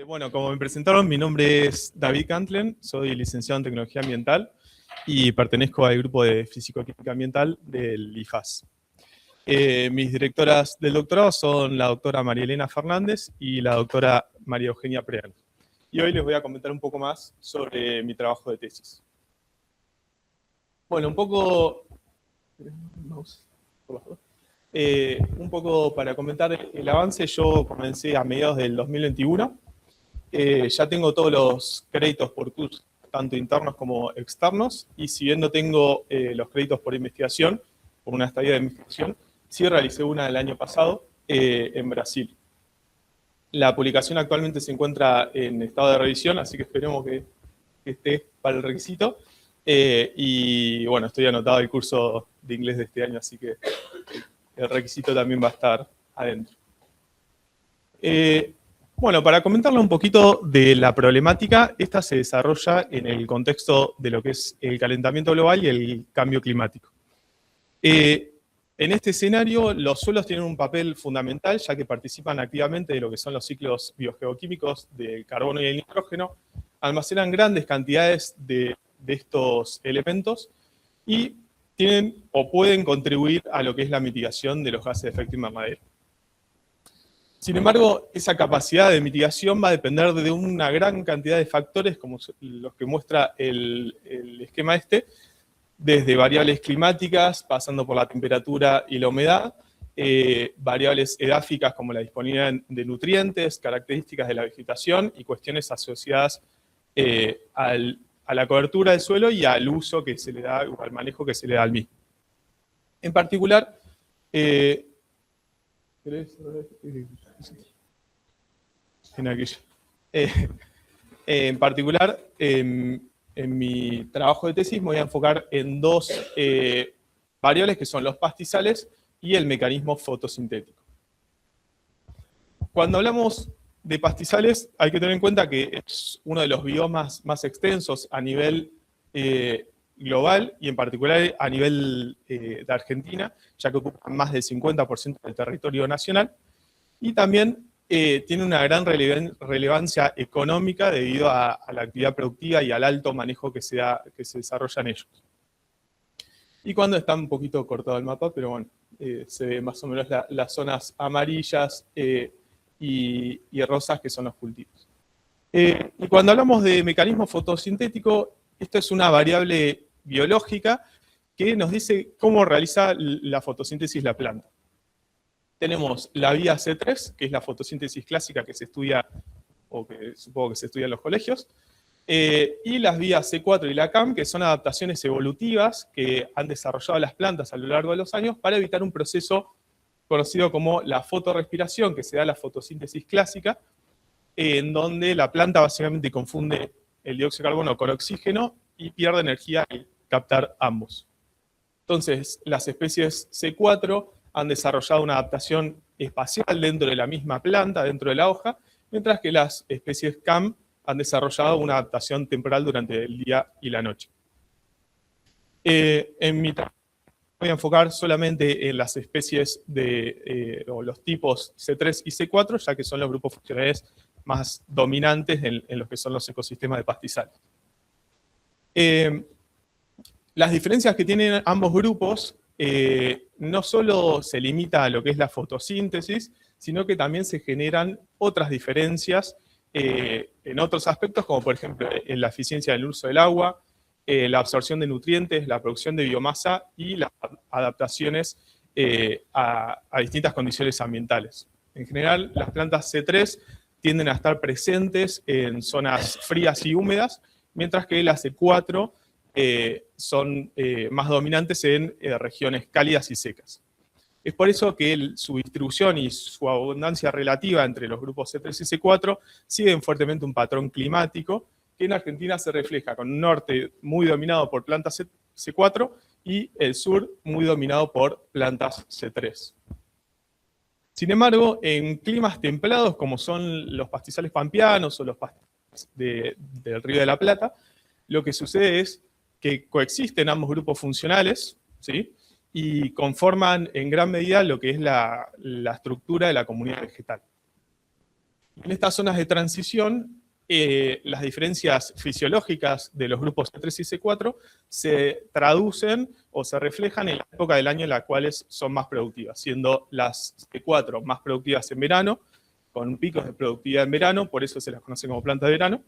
Bueno, como me presentaron, mi nombre es David Cantlen, soy licenciado en Tecnología Ambiental y pertenezco al grupo de Físico-Química Ambiental del IFAS. Mis directoras del doctorado son la doctora María Elena Fernández y la doctora María Eugenia Preal. Y hoy les voy a comentar un poco más sobre mi trabajo de tesis. Bueno, un poco para comentar el avance. Yo comencé a mediados del 2021. Ya tengo todos los créditos por curso, tanto internos como externos, y si bien no tengo los créditos por investigación, por una estadía de investigación, sí realicé una el año pasado en Brasil. La publicación actualmente se encuentra en estado de revisión, así que esperemos que esté para el requisito. Y bueno, estoy anotado al curso de inglés de este año, así que el requisito también va a estar adentro. Bueno, para comentarle un poquito de la problemática, esta se desarrolla en el contexto de lo que es el calentamiento global y el cambio climático. En este escenario, los suelos tienen un papel fundamental, ya que participan activamente de lo que son los ciclos biogeoquímicos del carbono y el nitrógeno, almacenan grandes cantidades de estos elementos y tienen o pueden contribuir a lo que es la mitigación de los gases de efecto invernadero. Sin embargo, esa capacidad de mitigación va a depender de una gran cantidad de factores, como los que muestra el esquema este, desde variables climáticas, pasando por la temperatura y la humedad, variables edáficas como la disponibilidad de nutrientes, características de la vegetación y cuestiones asociadas a la cobertura del suelo y al uso que se le da, o al manejo que se le da al mismo. En particular, en mi trabajo de tesis me voy a enfocar en dos variables que son los pastizales y el mecanismo fotosintético. Cuando hablamos de pastizales hay que tener en cuenta que es uno de los biomas más extensos a nivel global y en particular a nivel de Argentina, ya que ocupa más del 50% del territorio nacional, y también tiene una gran relevancia económica debido a la actividad productiva y al alto manejo que se desarrolla en ellos. Y cuando está un poquito cortado el mapa, pero bueno, se ve más o menos las zonas amarillas y rosas que son los cultivos. Y cuando hablamos de mecanismo fotosintético, esto es una variable biológica que nos dice cómo realiza la fotosíntesis la planta. Tenemos la vía C3, que es la fotosíntesis clásica que se estudia, o que supongo que se estudia en los colegios, y las vías C4 y la CAM, que son adaptaciones evolutivas que han desarrollado las plantas a lo largo de los años para evitar un proceso conocido como la fotorrespiración, que se da en la fotosíntesis clásica, en donde la planta básicamente confunde el dióxido de carbono con oxígeno y pierde energía al captar ambos. Entonces, las especies C4 han desarrollado una adaptación espacial dentro de la misma planta, dentro de la hoja, mientras que las especies CAM han desarrollado una adaptación temporal durante el día y la noche. En mi trabajo voy a enfocar solamente en las especies o los tipos C3 y C4, ya que son los grupos funcionales más dominantes en los que son los ecosistemas de pastizales. Las diferencias que tienen ambos grupos no solo se limita a lo que es la fotosíntesis, sino que también se generan otras diferencias en otros aspectos, como por ejemplo en la eficiencia del uso del agua, la absorción de nutrientes, la producción de biomasa y las adaptaciones a distintas condiciones ambientales. En general, las plantas C3 tienden a estar presentes en zonas frías y húmedas, mientras que las C4 son más dominantes en regiones cálidas y secas. Es por eso que su distribución y su abundancia relativa entre los grupos C3 y C4 siguen fuertemente un patrón climático que en Argentina se refleja con un norte muy dominado por plantas C4 y el sur muy dominado por plantas C3. Sin embargo, en climas templados como son los pastizales pampeanos o los pastizales del Río de la Plata, lo que sucede es que coexisten ambos grupos funcionales, ¿sí? Y conforman en gran medida lo que es la estructura de la comunidad vegetal. En estas zonas de transición, las diferencias fisiológicas de los grupos C3 y C4 se traducen o se reflejan en la época del año en la cual son más productivas, siendo las C4 más productivas en verano, con picos de productividad en verano, por eso se las conoce como planta de verano,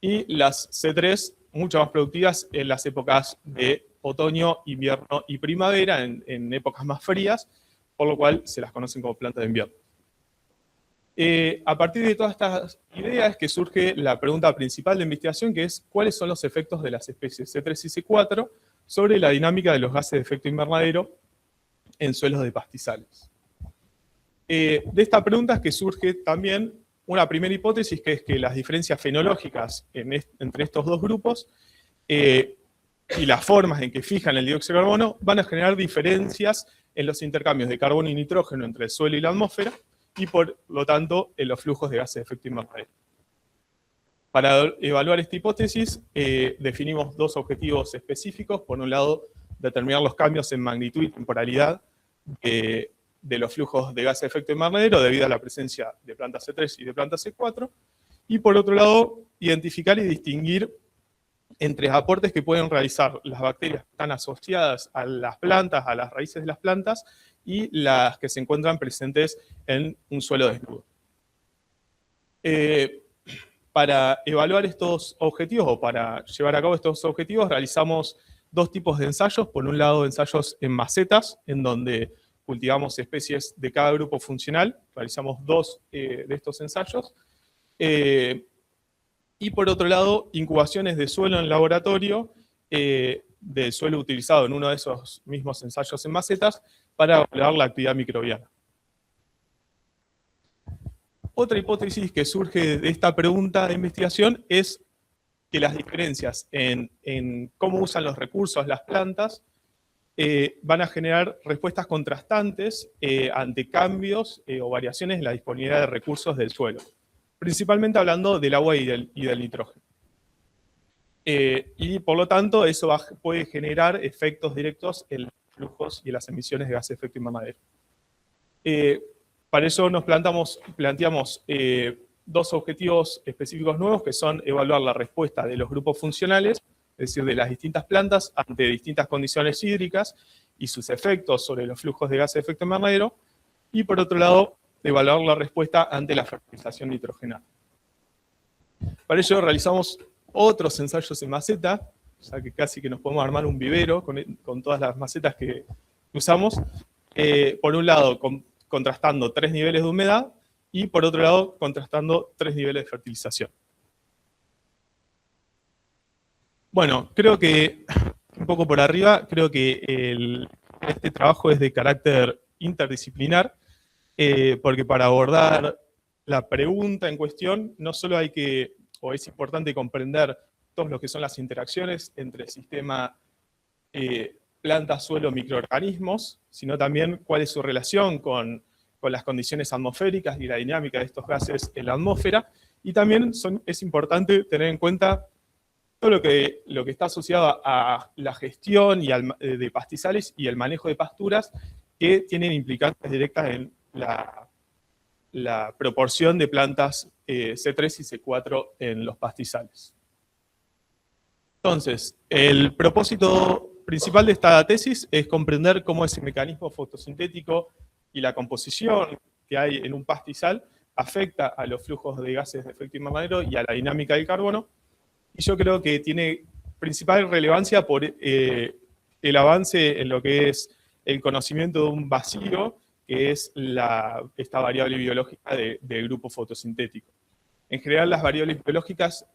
y las C3 mucho más productivas en las épocas de otoño, invierno y primavera, en épocas más frías, por lo cual se las conocen como plantas de invierno. A partir de todas estas ideas que surge la pregunta principal de investigación, que es ¿cuáles son los efectos de las especies C3 y C4 sobre la dinámica de los gases de efecto invernadero en suelos de pastizales? De esta pregunta es que surge también una primera hipótesis, que es que las diferencias fenológicas entre estos dos grupos y las formas en que fijan el dióxido de carbono van a generar diferencias en los intercambios de carbono y nitrógeno entre el suelo y la atmósfera, y por lo tanto en los flujos de gases de efecto invernadero. Para evaluar esta hipótesis definimos dos objetivos específicos. Por un lado, determinar los cambios en magnitud y temporalidad de los flujos de gases de efecto invernadero debido a la presencia de plantas C3 y de plantas C4, y por otro lado, identificar y distinguir entre aportes que pueden realizar las bacterias que están asociadas a las plantas, a las raíces de las plantas, y las que se encuentran presentes en un suelo desnudo. Para evaluar estos objetivos, o para llevar a cabo estos objetivos, realizamos dos tipos de ensayos. Por un lado, ensayos en macetas, en donde cultivamos especies de cada grupo funcional. Realizamos dos de estos ensayos. Y por otro lado, incubaciones de suelo en laboratorio, de suelo utilizado en uno de esos mismos ensayos en macetas, para evaluar la actividad microbiana. Otra hipótesis que surge de esta pregunta de investigación es que las diferencias en cómo usan los recursos las plantas van a generar respuestas contrastantes ante cambios o variaciones en la disponibilidad de recursos del suelo, principalmente hablando del agua y del nitrógeno. Y por lo tanto, eso puede generar efectos directos en los flujos y en las emisiones de gases de efecto invernadero. Para eso nos planteamos dos objetivos específicos nuevos, que son evaluar la respuesta de los grupos funcionales, es decir, de las distintas plantas ante distintas condiciones hídricas y sus efectos sobre los flujos de gases de efecto invernadero, y por otro lado, evaluar la respuesta ante la fertilización nitrogenada. Para ello realizamos otros ensayos en maceta, o sea que casi que nos podemos armar un vivero con todas las macetas que usamos. Por un lado, contrastando 3 niveles de humedad, y por otro lado, contrastando 3 niveles de fertilización. Bueno, creo que, un poco por arriba, creo que este trabajo es de carácter interdisciplinar, porque para abordar la pregunta en cuestión, no solo es importante comprender todo lo que son las interacciones entre el sistema planta, suelo, microorganismos, sino también cuál es su relación con las condiciones atmosféricas y la dinámica de estos gases en la atmósfera, y también es importante tener en cuenta todo lo que está asociado a la gestión de pastizales y el manejo de pasturas, que tienen implicancias directas en la proporción de plantas C3 y C4 en los pastizales. Entonces, el propósito principal de esta tesis es comprender cómo ese mecanismo fotosintético y la composición que hay en un pastizal afecta a los flujos de gases de efecto invernadero y a la dinámica del carbono. Y yo creo que tiene principal relevancia por el avance en lo que es el conocimiento de un vacío, que es esta variable biológica del grupo fotosintético. En general, las variables biológicas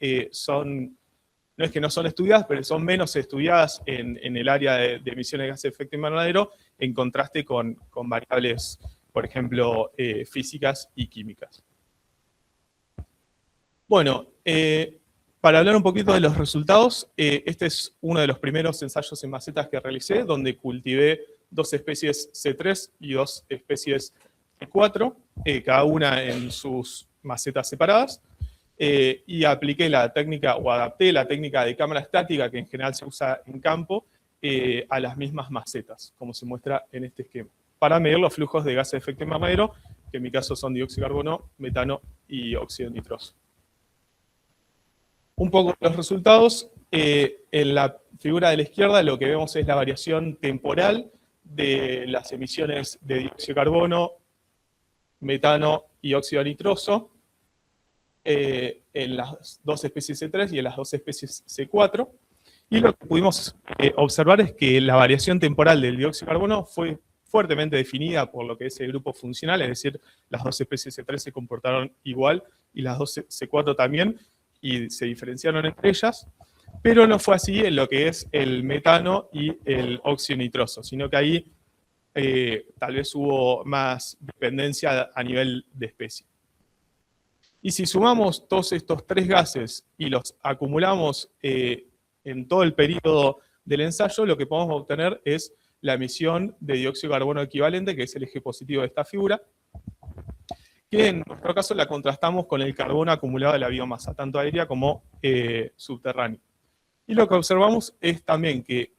no es que no son estudiadas, pero son menos estudiadas en el área de emisiones de gases de efecto invernadero, en contraste con variables, por ejemplo, físicas y químicas. Bueno, para hablar un poquito de los resultados, este es uno de los primeros ensayos en macetas que realicé, donde cultivé 2 especies C3 y 2 especies C4, cada una en sus macetas separadas, y apliqué la técnica, o adapté la técnica de cámara estática, que en general se usa en campo, a las mismas macetas, como se muestra en este esquema, para medir los flujos de gases de efecto invernadero que en mi caso son dióxido de carbono, metano y óxido nitroso. Un poco los resultados. En la figura de la izquierda lo que vemos es la variación temporal de las emisiones de dióxido de carbono, metano y óxido nitroso en las dos especies C3 y en las dos especies C4. Y lo que pudimos observar es que la variación temporal del dióxido de carbono fue fuertemente definida por lo que es el grupo funcional, es decir, las dos especies C3 se comportaron igual y las dos C4 también, y se diferenciaron entre ellas, pero no fue así en lo que es el metano y el óxido nitroso, sino que ahí tal vez hubo más dependencia a nivel de especie. Y si sumamos todos estos tres gases y los acumulamos en todo el periodo del ensayo, lo que podemos obtener es la emisión de dióxido de carbono equivalente, que es el eje positivo de esta figura, que en nuestro caso la contrastamos con el carbono acumulado de la biomasa, tanto aérea como subterránea. Y lo que observamos es también que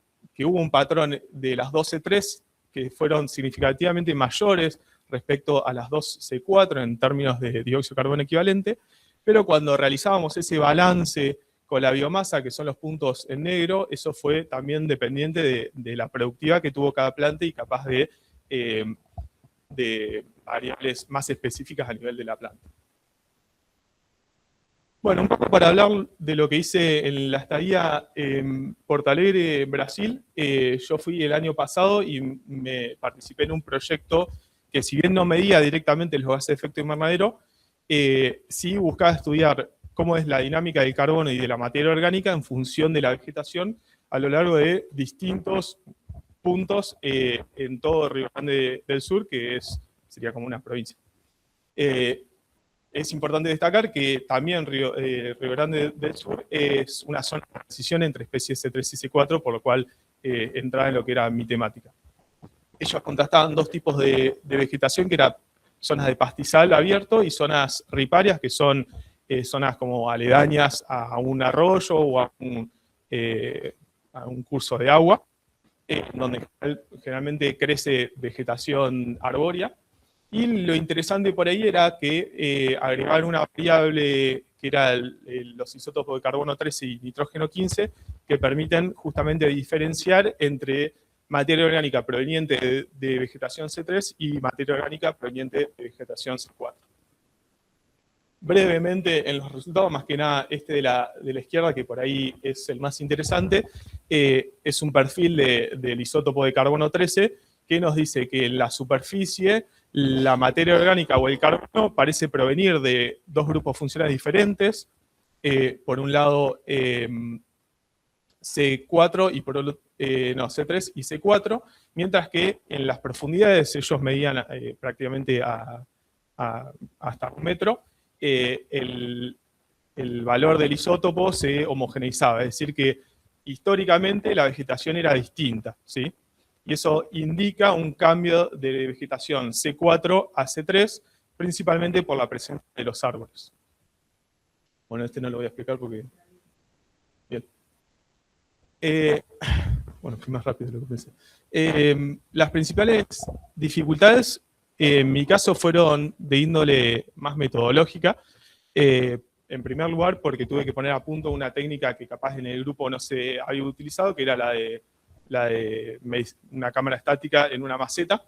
hubo un patrón de las 2C3 que fueron significativamente mayores respecto a las 2C4 en términos de dióxido de carbono equivalente, pero cuando realizábamos ese balance con la biomasa, que son los puntos en negro, eso fue también dependiente de la productividad que tuvo cada planta y capaz de variables más específicas a nivel de la planta. Bueno, un poco para hablar de lo que hice en la estadía en Porto Alegre, Brasil. Yo fui el año pasado y me participé en un proyecto que, si bien no medía directamente los gases de efecto invernadero, sí buscaba estudiar cómo es la dinámica del carbono y de la materia orgánica en función de la vegetación a lo largo de distintos puntos en todo Río Grande del Sur, que sería como una provincia. Es importante destacar que también Río Grande del Sur es una zona de transición entre especies C3 y C4, por lo cual entraba en lo que era mi temática. Ellos contrastaban dos tipos de vegetación, que eran zonas de pastizal abierto y zonas riparias, que son zonas como aledañas a un arroyo o a un curso de agua, donde generalmente crece vegetación arbórea. Y lo interesante por ahí era que agregaban una variable que era los isótopos de carbono 13 y nitrógeno 15, que permiten justamente diferenciar entre materia orgánica proveniente de vegetación C3 y materia orgánica proveniente de vegetación C4. Brevemente en los resultados, más que nada de la izquierda, que por ahí es el más interesante, es un perfil del isótopo de carbono 13, que nos dice que en la superficie la materia orgánica o el carbono parece provenir de dos grupos funcionales diferentes, por un lado C4 y por otro, C3 y C4, mientras que en las profundidades ellos medían prácticamente hasta 1 metro, el valor del isótopo se homogeneizaba, es decir que históricamente la vegetación era distinta, ¿sí? Y eso indica un cambio de vegetación C4 a C3, principalmente por la presencia de los árboles. Bueno, no lo voy a explicar porque... Bien. Bueno, fui más rápido de lo que pensé. Las principales dificultades, en mi caso, fueron de índole más metodológica. En primer lugar, porque tuve que poner a punto una técnica que capaz en el grupo no se había utilizado, que era la de una cámara estática en una maceta.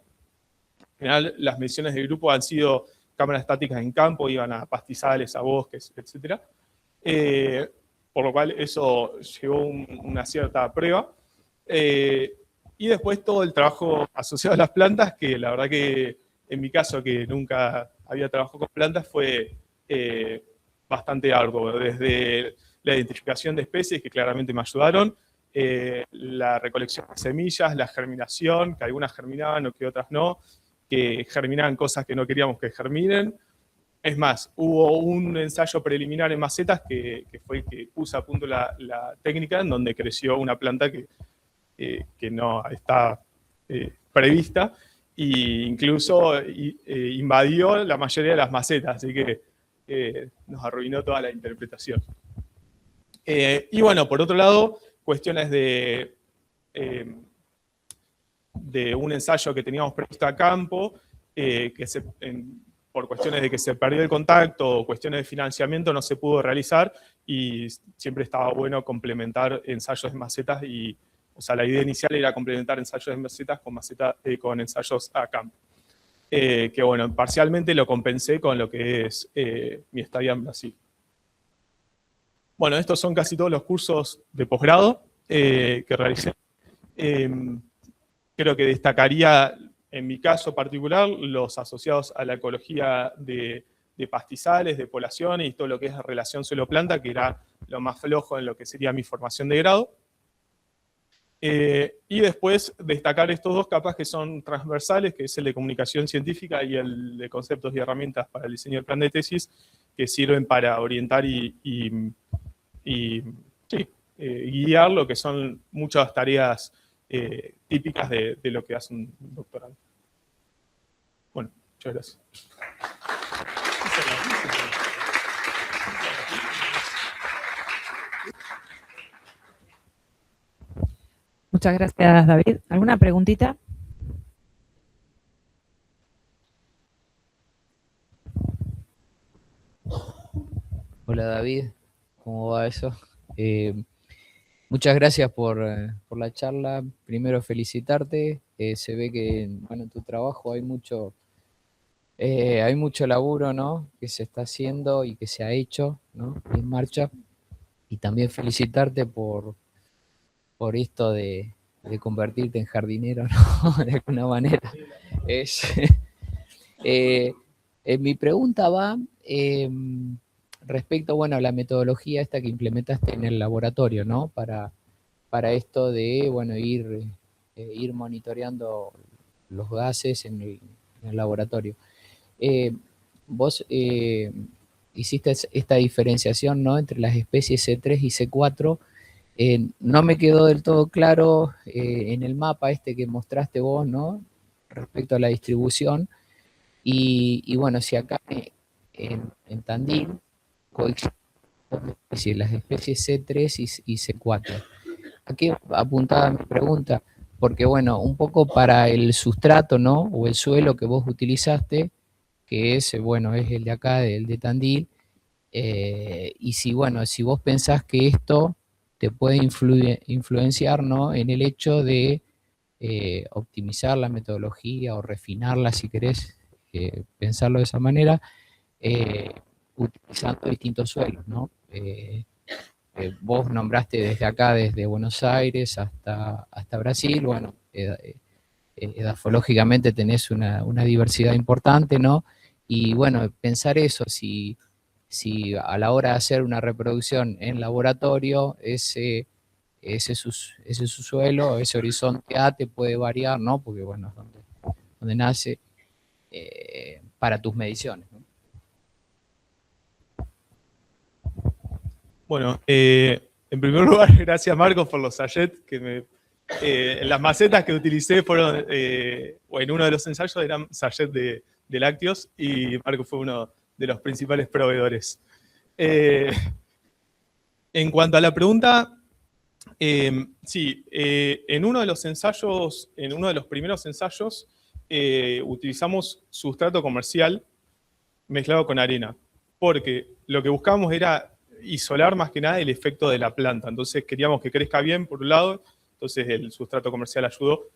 En general, las mediciones del grupo han sido cámaras estáticas en campo, iban a pastizales, a bosques, etc. Por lo cual eso llevó una cierta prueba. Y después todo el trabajo asociado a las plantas, que la verdad que en mi caso, que nunca había trabajado con plantas, fue bastante arduo. Desde la identificación de especies, que claramente me ayudaron, la recolección de semillas, la germinación, que algunas germinaban o que otras no, que germinaban cosas que no queríamos que germinen. Es más, hubo un ensayo preliminar en macetas que fue el que puse a punto la técnica, en donde creció una planta que no está prevista, e incluso invadió la mayoría de las macetas, así que nos arruinó toda la interpretación. Y bueno, por otro lado, cuestiones de un ensayo que teníamos previsto a campo, que por cuestiones de que se perdió el contacto o cuestiones de financiamiento no se pudo realizar, y siempre estaba bueno complementar ensayos de macetas o sea, la idea inicial era complementar ensayos de macetas con ensayos a campo. Que bueno, parcialmente lo compensé con lo que es mi estadía en Brasil. Bueno, estos son casi todos los cursos de posgrado que realicé. Creo que destacaría, en mi caso particular, los asociados a la ecología de pastizales, de poblaciones y todo lo que es relación suelo-planta, que era lo más flojo en lo que sería mi formación de grado. Y después destacar estos dos capas que son transversales, que es el de comunicación científica y el de conceptos y herramientas para el diseño del plan de tesis, que sirven para orientar y guiar lo que son muchas tareas típicas de lo que hace un doctorado. Bueno, muchas gracias. Muchas gracias, David. ¿Alguna preguntita? Hola David, ¿cómo va eso? Muchas gracias por la charla. Primero felicitarte. Se ve que bueno, en tu trabajo hay mucho laburo, ¿no? Que se está haciendo y que se ha hecho, ¿no? En marcha. Y también felicitarte por esto de convertirte en jardinero, ¿no? De alguna manera. Mi pregunta va respecto, bueno, a la metodología esta que implementaste en el laboratorio, ¿no? Para esto de, bueno, ir monitoreando los gases en el laboratorio. Vos hiciste esta diferenciación, ¿no? Entre las especies C3 y C4. No me quedó del todo claro en el mapa este que mostraste vos, ¿no? Respecto a la distribución. Y bueno, si acá en Tandil coexisten las especies C3 y C4. ¿A qué apuntaba mi pregunta? Porque bueno, un poco para el sustrato, ¿no? O el suelo que vos utilizaste, que es, bueno, es el de acá, el de Tandil, y si, bueno, si vos pensás que esto te puede influenciar, ¿no? En el hecho de optimizar la metodología o refinarla, si querés pensarlo de esa manera, utilizando distintos suelos, ¿no? Vos nombraste desde acá, desde Buenos Aires hasta Brasil, bueno, edafológicamente tenés una diversidad importante, ¿no? Y bueno, pensar eso, si a la hora de hacer una reproducción en laboratorio, ese subsuelo, ese horizonte A te puede variar, ¿no? Porque bueno, es donde nace para tus mediciones, ¿no? Bueno, en primer lugar, gracias Marcos por los sachets que las macetas que utilicé fueron, o en uno de los ensayos eran sachets de lácteos, y Marcos fue uno de los principales proveedores. En cuanto a la pregunta, sí, en uno de los ensayos, en uno de los primeros ensayos, utilizamos sustrato comercial mezclado con arena, porque lo que buscábamos era isolar más que nada el efecto de la planta. Entonces queríamos que crezca bien, por un lado, entonces el sustrato comercial ayudó,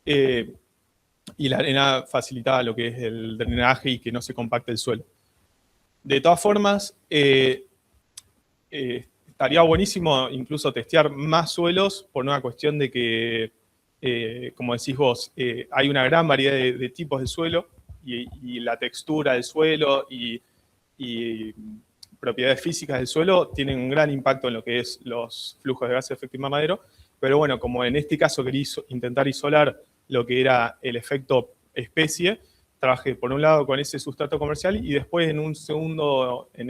y la arena facilitaba lo que es el drenaje y que no se compacte el suelo. De todas formas, estaría buenísimo incluso testear más suelos por una cuestión de que, como decís vos, hay una gran variedad de tipos de suelo, y la textura del suelo y propiedades físicas del suelo tienen un gran impacto en lo que es los flujos de gases de efecto invernadero. Pero bueno, como en este caso quería intentar isolar lo que era el efecto especie, trabajé por un lado con ese sustrato comercial, y después en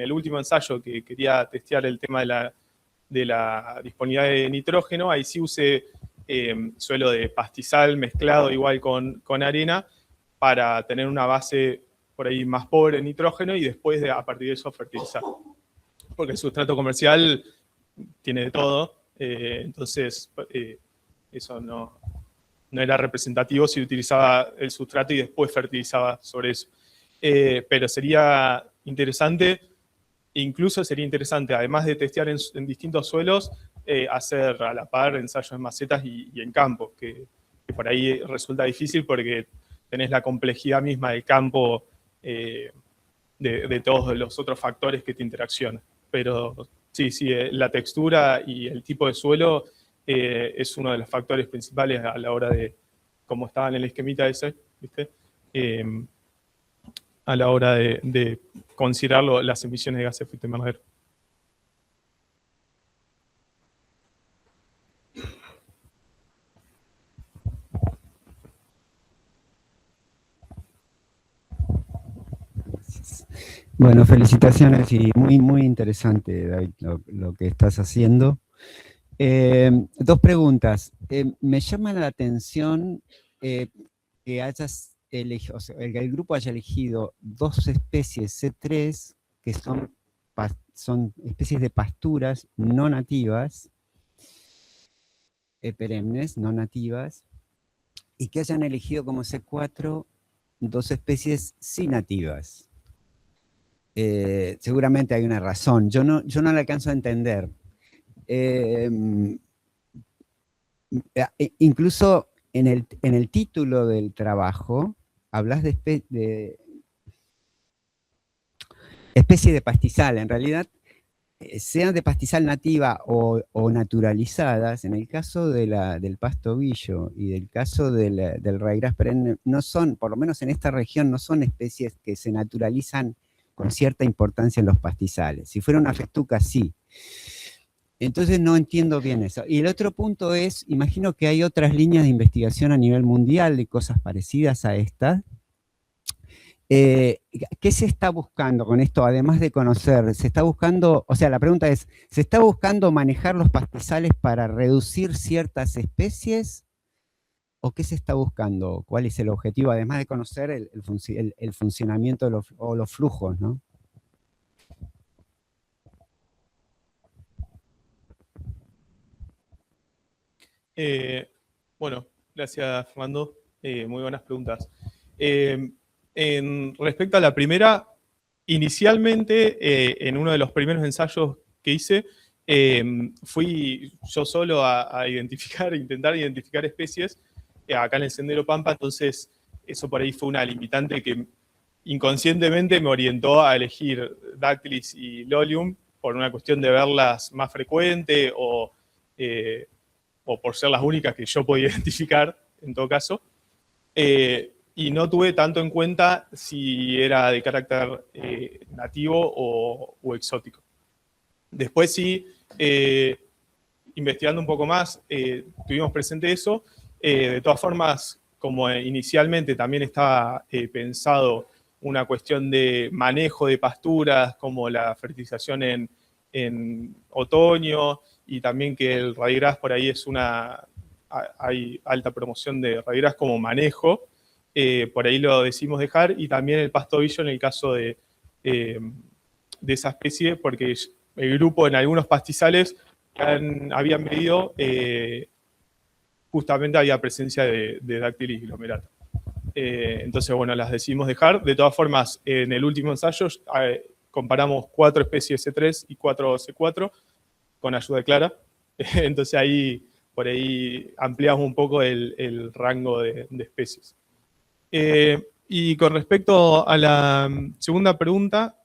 el último ensayo que quería testear el tema de la disponibilidad de nitrógeno, ahí sí usé suelo de pastizal mezclado igual con arena para tener una base por ahí más pobre en nitrógeno, y después a partir de eso fertilizar. Porque el sustrato comercial tiene de todo, entonces eso no era representativo si utilizaba el sustrato y después fertilizaba sobre eso. pero sería interesante, incluso sería interesante, además de testear en distintos suelos, hacer a la par ensayos en macetas y en campo, que por ahí resulta difícil porque tenés la complejidad misma del campo, de todos los otros factores que te interaccionan. Pero sí, la textura y el tipo de suelo es uno de los factores principales a la hora de, como estaba en el esquemita ese, ¿viste? A la hora de considerar las emisiones de gases de efecto invernadero. Bueno, felicitaciones y muy, muy interesante, David, lo que estás haciendo. Dos preguntas. Me llama la atención que hayas elegido, o sea, el grupo haya elegido dos especies C3 que son especies de pasturas no nativas, perennes, no nativas, y que hayan elegido como C4 dos especies sí nativas. Seguramente hay una razón. Yo no la alcanzo a entender. Incluso en el título del trabajo hablas de especie de pastizal. En realidad, sean de pastizal nativa o naturalizadas, en el caso del pasto ovillo y del caso del raygrass perenne, no son, por lo menos en esta región, no son especies que se naturalizan con cierta importancia en los pastizales. Si fuera una festuca, sí. Entonces no entiendo bien eso. Y el otro punto es, imagino que hay otras líneas de investigación a nivel mundial de cosas parecidas a estas. ¿Qué se está buscando con esto, además de conocer? ¿Se está buscando, o sea, la pregunta es, ¿se está buscando manejar los pastizales para reducir ciertas especies? ¿O qué se está buscando? ¿Cuál es el objetivo, además de conocer el funcionamiento de los flujos, ¿no? Bueno, gracias, Fernando. Muy buenas preguntas. Respecto a la primera, inicialmente, en uno de los primeros ensayos que hice, fui yo solo a intentar identificar especies acá en el Sendero Pampa, entonces eso por ahí fue una limitante que inconscientemente me orientó a elegir Dactylis y Lolium por una cuestión de verlas más frecuente o por ser las únicas que yo podía identificar en todo caso. Y no tuve tanto en cuenta si era de carácter nativo o exótico. Después sí, investigando un poco más, tuvimos presente eso. De todas formas, como inicialmente también estaba pensado una cuestión de manejo de pasturas, como la fertilización en otoño, y también que el raygrass por ahí hay alta promoción de raygrass como manejo, por ahí lo decidimos dejar, y también el pasto ovillo en el caso de esa especie, porque el grupo en algunos pastizales habían medido, justamente había presencia de Dactylis glomeratum. Entonces, bueno, las decidimos dejar. De todas formas, en el último ensayo comparamos 4 especies C3 y 4 C4 con ayuda de Clara. Entonces ahí, por ahí ampliamos un poco el rango de especies. Y con respecto a la segunda pregunta,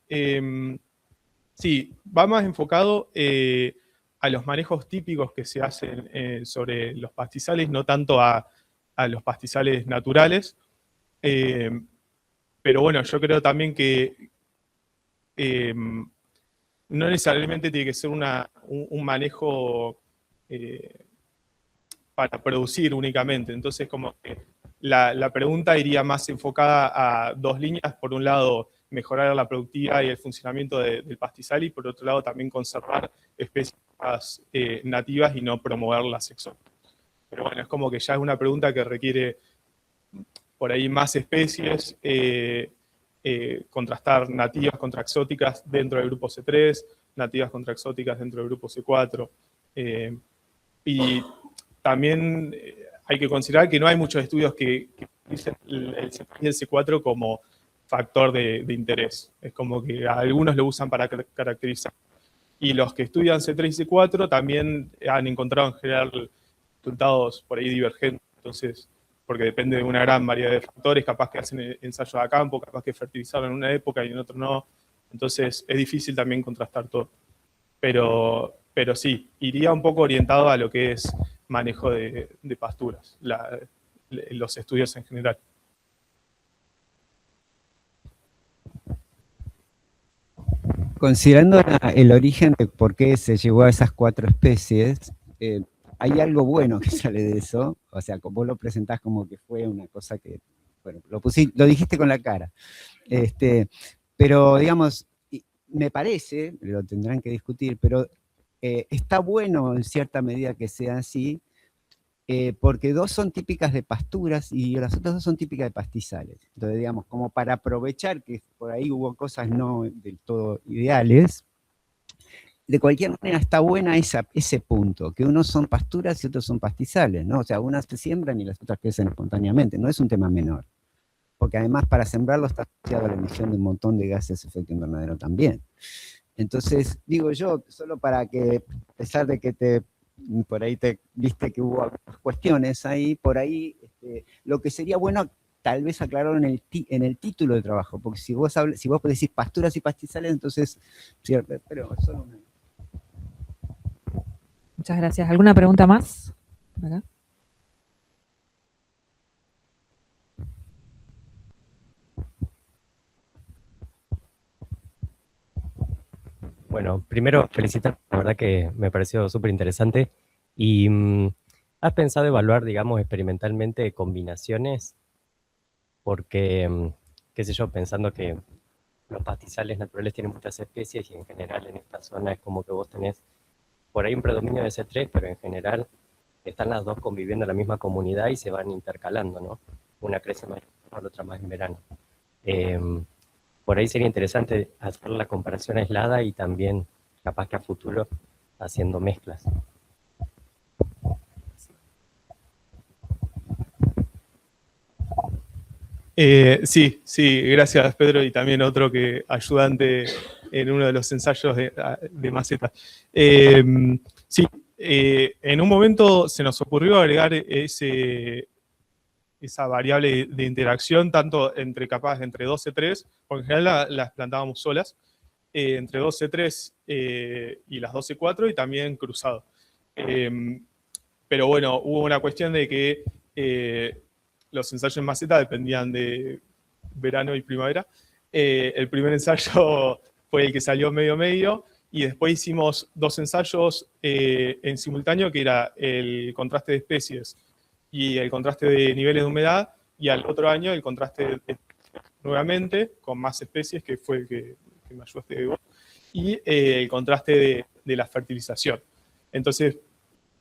sí, va más enfocado a los manejos típicos que se hacen sobre los pastizales, no tanto a los pastizales naturales. Pero bueno, yo creo también que no necesariamente tiene que ser un manejo para producir únicamente. Entonces, como que la pregunta iría más enfocada a dos líneas. Por un lado, mejorar la productividad y el funcionamiento del pastizal, y por otro lado también conservar especies nativas y no promoverlas exóticas. Pero bueno, es como que ya es una pregunta que requiere por ahí más especies, contrastar nativas contra exóticas dentro del grupo C3, nativas contra exóticas dentro del grupo C4. Y también hay que considerar que no hay muchos estudios que dicen el C3 y el C4 como factor de interés. Es como que algunos lo usan para caracterizar. Y los que estudian C3 y C4 también han encontrado en general resultados por ahí divergentes. Entonces, porque depende de una gran variedad de factores, capaz que hacen ensayos a campo, capaz que fertilizaron en una época y en otra no. Entonces, es difícil también contrastar todo. Pero sí, iría un poco orientado a lo que es manejo de pasturas, los estudios en general. Considerando el origen de por qué se llegó a esas 4 especies, hay algo bueno que sale de eso. O sea, como vos lo presentás como que fue una cosa que, bueno, lo dijiste con la cara. Pero, digamos, me parece, lo tendrán que discutir, pero está bueno en cierta medida que sea así, porque 2 son típicas de pasturas y las otras 2 son típicas de pastizales. Entonces, digamos, como para aprovechar que por ahí hubo cosas no del todo ideales, de cualquier manera está buena ese punto, que unos son pasturas y otros son pastizales, ¿no? O sea, unas se siembran y las otras crecen espontáneamente, no es un tema menor. Porque además para sembrarlo está asociado a la emisión de un montón de gases de efecto invernadero también. Entonces, digo yo, solo para que, a pesar de que por ahí viste que hubo cuestiones ahí, por ahí, lo que sería bueno tal vez aclararlo en el título de trabajo, porque si vos decís pasturas y pastizales, entonces, cierto, pero solo una. Muchas gracias. ¿Alguna pregunta más? ¿Acá? Bueno, primero felicitar, la verdad que me pareció súper interesante. ¿Y has pensado evaluar, digamos, experimentalmente combinaciones? Porque, qué sé yo, pensando que los pastizales naturales tienen muchas especies y en general en esta zona es como que vos tenés por ahí un predominio de C3, pero en general están las dos conviviendo en la misma comunidad y se van intercalando, ¿no? Una crece más en la otra más en verano. Por ahí sería interesante hacer la comparación aislada y también, capaz que a futuro, haciendo mezclas. Sí, gracias Pedro, y también otro que ayudante en uno de los ensayos de macetas. Sí, en un momento se nos ocurrió agregar esa variable de interacción, tanto entre 2C3, porque en general las plantábamos solas, entre 2C3 y las 2C4 y también cruzado. Pero bueno, hubo una cuestión de que los ensayos en maceta dependían de verano y primavera. El primer ensayo fue el que salió medio, y después hicimos 2 ensayos en simultáneo, que era el contraste de especies y el contraste de niveles de humedad, y al otro año el contraste nuevamente con más especies, que fue el que me ayudaste vos, y el contraste de la fertilización. Entonces,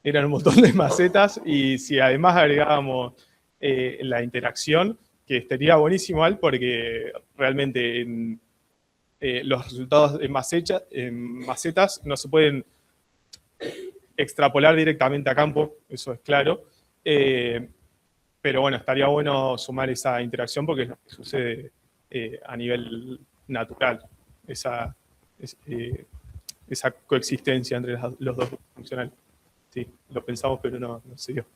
eran un montón de macetas, y si además agregábamos la interacción, que estaría buenísimo, porque realmente los resultados en macetas no se pueden extrapolar directamente a campo, eso es claro, pero bueno, estaría bueno sumar esa interacción porque sucede a nivel natural, esa coexistencia entre los dos funcionales. Sí, lo pensamos, pero no se dio.